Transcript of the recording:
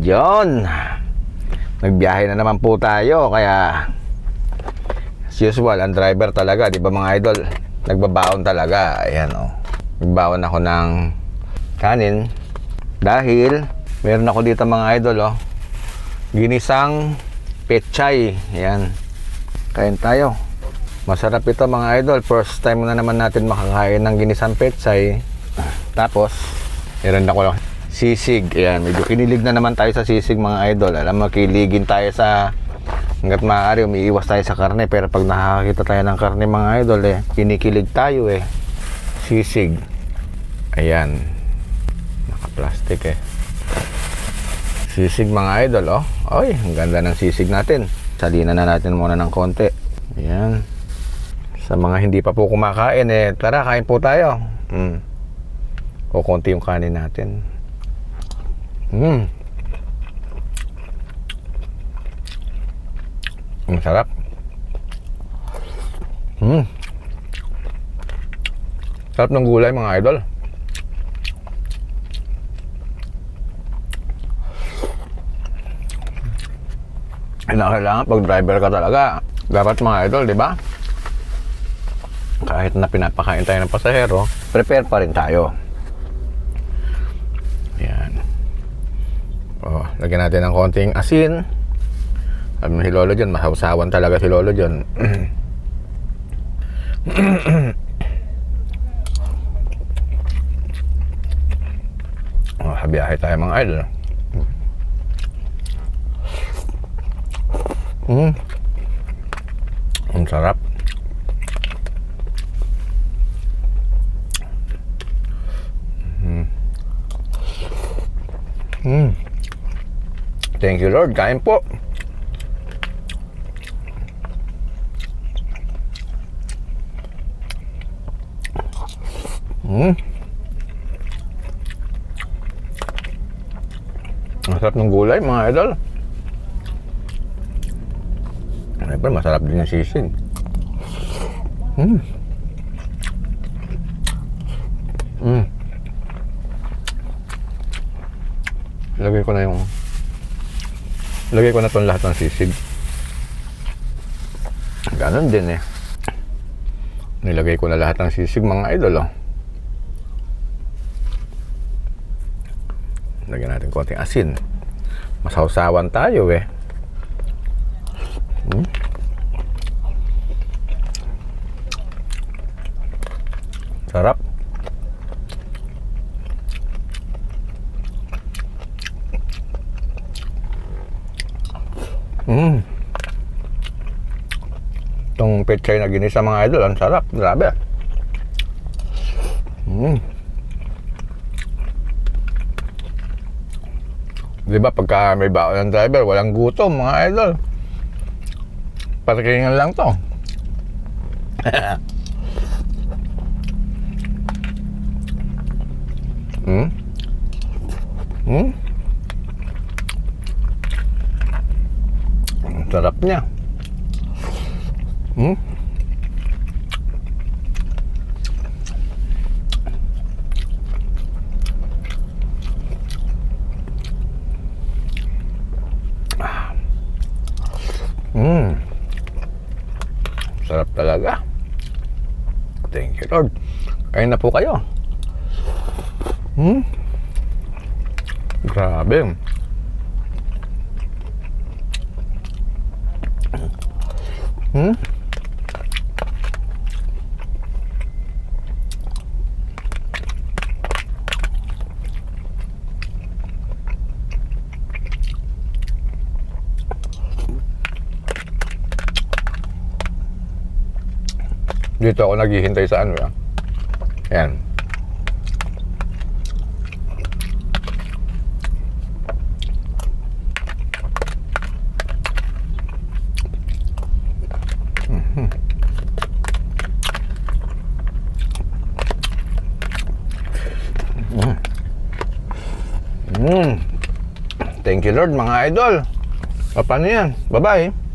Yon. Nagbiyahe na naman po tayo. Kaya as usual, ang driver talaga, di ba mga idol? Nagbabaon talaga. Ayan o. Nagbaon ako ng kanin. Dahil meron ako dito mga idol ginisang pechay. Ayan. Kain tayo. Masarap ito mga idol. First time na naman natin makakain ng ginisang pechay. Tapos meron ako sisig. Ayan, medyo kinilig na naman tayo sa sisig mga idol. Alam mo, kiligin tayo sa hanggat maaari, umiiwas tayo sa karne. Pero pag nakakita tayo ng karne mga idol, kinikilig tayo sisig. Ayan, naka-plastic sisig mga idol. Oy, ang ganda ng sisig natin. Salinan na natin muna ng konti. Ayan. Sa mga hindi pa po kumakain, tara, kain po tayo. O konti yung kanin natin. Ang sarap. Sarap ng gulay mga idol. Kailangan pag driver ka talaga, dapat mga idol, di ba? Kahit na pinapakain tayo ng pasahero, prepare pa rin tayo. Yan. Lagyan natin ng konting asin. Alam mo si Lolo dyan, masawsawan talaga si Lolo dyan. Biyahe tayo mga idol. Ang sarap. Thank you Lord, kain po. Ang sarap ng gulay mga idol. Siyempre masarap din yung sisig. Lagay ko na itong lahat ng sisig. Ganon din nilagay ko na lahat ng sisig mga idol. Lagyan natin konting asin. Masawsawan tayo Sarap. Itong pechay na ginisa mga idol, ang sarap. Grabe. Diba pagka may baon ng driver, walang gutom mga idol. Parkingan lang to. Ang sarap niya. Sarap talaga. Thank you Lord. Kain na po kayo. Grabe. Dito ako naghihintay sa Ayan. Thank you Lord mga idol. Paano yan? Bye-bye.